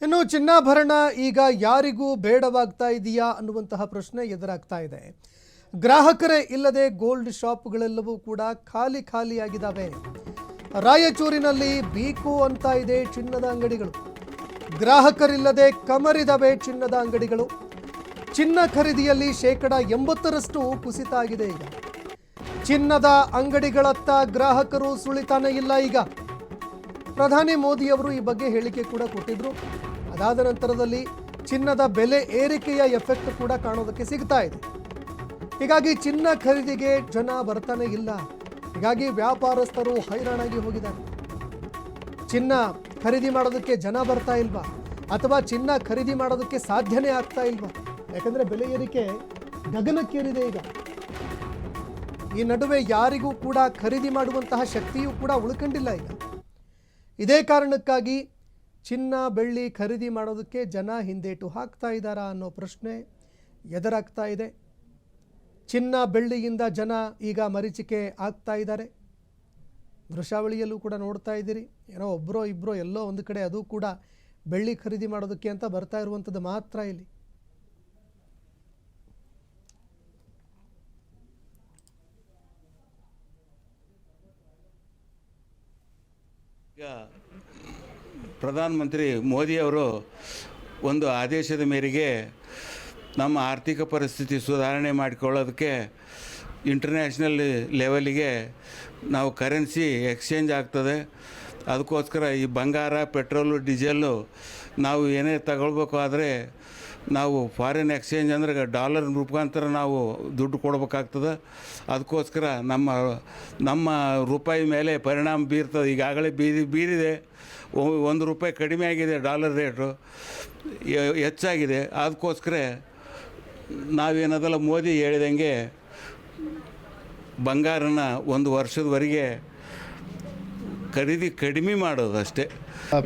ಇನ್ನು ಚಿನ್ನಾಭರಣ ಈಗ ಯಾರಿಗೂ ಬೇಡವಾಗ್ತಾ ಇದೆಯಾ ಅನ್ನುವಂತಹ ಪ್ರಶ್ನೆ ಎದುರಾಗ್ತಾ ಇದೆ. ಗ್ರಾಹಕರೇ ಇಲ್ಲದೆ ಗೋಲ್ಡ್ ಶಾಪ್ಗಳೆಲ್ಲವೂ ಕೂಡ ಖಾಲಿಯಾಗಿದ್ದಾವೆ. ರಾಯಚೂರಿನಲ್ಲಿ ಬೀಕು ಅಂತ ಇದೆ ಚಿನ್ನದ ಅಂಗಡಿಗಳು. ಗ್ರಾಹಕರಿಲ್ಲದೆ ಕಮರಿದವೆ ಚಿನ್ನದ ಅಂಗಡಿಗಳು. ಚಿನ್ನ ಖರೀದಿಯಲ್ಲಿ 80% ಕುಸಿತ ಆಗಿದೆ. ಈಗ ಚಿನ್ನದ ಅಂಗಡಿಗಳತ್ತ ಗ್ರಾಹಕರು ಸುಳಿತಾನೆ ಇಲ್ಲ. ಈಗ ಪ್ರಧಾನಿ ಮೋದಿ ಅವರು ಈ ಬಗ್ಗೆ ಹೇಳಿಕೆ ಕೂಡ ಕೊಟ್ಟಿದ್ರು. ಅದಾದ ನಂತರದಲ್ಲಿ ಚಿನ್ನದ ಬೆಲೆ ಏರಿಕೆಯ ಎಫೆಕ್ಟ್ ಕೂಡ ಕಾಣೋದಕ್ಕೆ ಸಿಗ್ತಾ ಇದೆ. ಹೀಗಾಗಿ ಚಿನ್ನ ಖರೀದಿಗೆ ಜನ ಬರ್ತಾನೆ ಇಲ್ಲ. ಹೀಗಾಗಿ ವ್ಯಾಪಾರಸ್ಥರು ಹೈರಾಣಾಗಿ ಹೋಗಿದ್ದಾರೆ. ಚಿನ್ನ ಖರೀದಿ ಮಾಡೋದಕ್ಕೆ ಜನ ಬರ್ತಾ ಇಲ್ವಾ, ಅಥವಾ ಚಿನ್ನ ಖರೀದಿ ಮಾಡೋದಕ್ಕೆ ಸಾಧ್ಯನೇ ಆಗ್ತಾ ಇಲ್ವಾ? ಯಾಕಂದ್ರೆ ಬೆಲೆ ಏರಿಕೆ ಗಗನಕ್ಕೇರಿದೆ. ಈಗ ಈ ನಡುವೆ ಯಾರಿಗೂ ಕೂಡ ಖರೀದಿ ಮಾಡುವಂತಹ ಶಕ್ತಿಯೂ ಕೂಡ ಉಳ್ಕೊಂಡಿಲ್ಲ. ಈಗ ಇದೇ ಕಾರಣಕ್ಕಾಗಿ ಚಿನ್ನ ಬೆಳ್ಳಿ ಖರೀದಿ ಮಾಡೋದಕ್ಕೆ ಜನ ಹಿಂದೇಟು ಹಾಕ್ತಾ ಇದ್ದಾರಾ ಅನ್ನೋ ಪ್ರಶ್ನೆ ಎದುರಾಗ್ತಾ ಇದೆ. ಚಿನ್ನ ಬೆಳ್ಳಿಯಿಂದ ಜನ ಈಗ ಮರೀಚಿಕೆ ಆಗ್ತಾ ಇದ್ದಾರೆ. ದೃಶ್ಯಾವಳಿಯಲ್ಲೂ ಕೂಡ ನೋಡ್ತಾ ಇದ್ದೀರಿ. ಏನೋ ಒಬ್ಬರೋ ಇಬ್ಬರೋ ಎಲ್ಲೋ ಒಂದು ಕಡೆ ಅದು ಕೂಡ ಬೆಳ್ಳಿ ಖರೀದಿ ಮಾಡೋದಕ್ಕೆ ಅಂತ ಬರ್ತಾ ಇರುವಂಥದ್ದು ಮಾತ್ರ ಇಲ್ಲಿ. ಈಗ ಪ್ರಧಾನಮಂತ್ರಿ ಮೋದಿಯವರು ಒಂದು ಆದೇಶದ ಮೇರೆಗೆ ನಮ್ಮ ಆರ್ಥಿಕ ಪರಿಸ್ಥಿತಿ ಸುಧಾರಣೆ ಮಾಡಿಕೊಳ್ಳೋದಕ್ಕೆ ಇಂಟರ್ನ್ಯಾಷನಲ್ ಲೆವೆಲಿಗೆ ನಾವು ಕರೆನ್ಸಿ ಎಕ್ಸ್ಚೇಂಜ್ ಆಗ್ತದೆ. ಅದಕ್ಕೋಸ್ಕರ ಈ ಬಂಗಾರ, ಪೆಟ್ರೋಲು, ಡೀಸೆಲ್ಲು ನಾವು ಏನೇ ತಗೊಳ್ಬೇಕು ಆದರೆ ನಾವು ಫಾರಿನ್ ಎಕ್ಸ್ಚೇಂಜ್ ಅಂದರೆ ಡಾಲರ್ ರೂಪಾಂತರ ನಾವು ದುಡ್ಡು ಕೊಡಬೇಕಾಗ್ತದೆ. ಅದಕ್ಕೋಸ್ಕರ ನಮ್ಮ ರೂಪಾಯಿ ಮೇಲೆ ಪರಿಣಾಮ ಬೀರ್ತದೆ. ಈಗಾಗಲೇ ಬೀರಿದೆ. ₹1 ಕಡಿಮೆ ಆಗಿದೆ, ಡಾಲರ್ ರೇಟು ಹೆಚ್ಚಾಗಿದೆ. ಅದಕ್ಕೋಸ್ಕರ ನಾವೇನದಲ್ಲ ಮೋದಿ ಹೇಳಿದಂಗೆ ಬಂಗಾರನ 1 ವರ್ಷದವರೆಗೆ ಖರೀದಿ ಕಡಿಮೆ ಮಾಡೋದು ಅಷ್ಟೇ.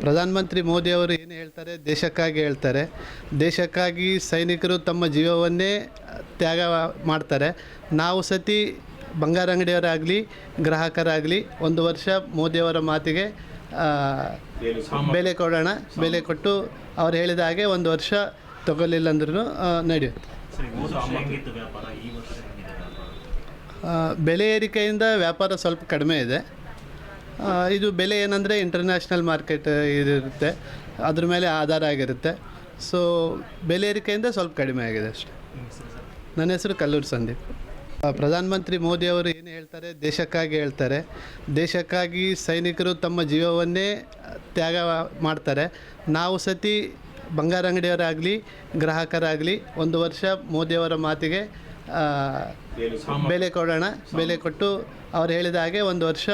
ಪ್ರಧಾನಮಂತ್ರಿ ಮೋದಿಯವರು ಏನು ಹೇಳ್ತಾರೆ, ದೇಶಕ್ಕಾಗಿ ಹೇಳ್ತಾರೆ. ದೇಶಕ್ಕಾಗಿ ಸೈನಿಕರು ತಮ್ಮ ಜೀವವನ್ನೇ ತ್ಯಾಗ ಮಾಡ್ತಾರೆ. ನಾವು ಸತಿ ಬಂಗಾರ ಅಂಗಡಿಯವರಾಗಲಿ ಗ್ರಾಹಕರಾಗಲಿ 1 ವರ್ಷ ಮೋದಿಯವರ ಮಾತಿಗೆ ಬೆಲೆ ಕೊಡೋಣ. ಬೆಲೆ ಕೊಟ್ಟು ಅವ್ರು ಹೇಳಿದ ಹಾಗೆ 1 ವರ್ಷ ತಗೊಳ್ಳಿಲ್ಲ ಅಂದ್ರೂ ನಡೆಯುತ್ತೆ. ಬೆಲೆ ಏರಿಕೆಯಿಂದ ವ್ಯಾಪಾರ ಸ್ವಲ್ಪ ಕಡಿಮೆ ಇದೆ. ಇದು ಬೆಲೆ ಏನಂದರೆ ಇಂಟರ್ನ್ಯಾಷನಲ್ ಮಾರ್ಕೆಟ್ ಇರುತ್ತೆ, ಅದ್ರ ಮೇಲೆ ಆಧಾರ ಆಗಿರುತ್ತೆ. ಸೊ ಬೆಲೆ ಏರಿಕೆಯಿಂದ ಸ್ವಲ್ಪ ಕಡಿಮೆ ಆಗಿದೆ ಅಷ್ಟೇ. ನನ್ನ ಹೆಸರು ಕಲ್ಲೂರು ಸಂದೀಪ್. ಪ್ರಧಾನಮಂತ್ರಿ ಮೋದಿಯವರು ಏನು ಹೇಳ್ತಾರೆ, ದೇಶಕ್ಕಾಗಿ ಹೇಳ್ತಾರೆ. ದೇಶಕ್ಕಾಗಿ ಸೈನಿಕರು ತಮ್ಮ ಜೀವವನ್ನೇ ತ್ಯಾಗ ಮಾಡ್ತಾರೆ. ನಾವು ಸತಿ ಬಂಗಾರ ಅಂಗಡಿಯವರಾಗಲಿ ಗ್ರಾಹಕರಾಗಲಿ 1 ವರ್ಷ ಮೋದಿಯವರ ಮಾತಿಗೆ ಬೆಲೆ ಕೊಡೋಣ. ಬೆಲೆ ಕೊಟ್ಟು ಅವ್ರು ಹೇಳಿದ ಹಾಗೆ 1 ವರ್ಷ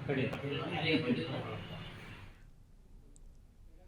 ಪರ್ಟಿಕ್ಯುಲರ್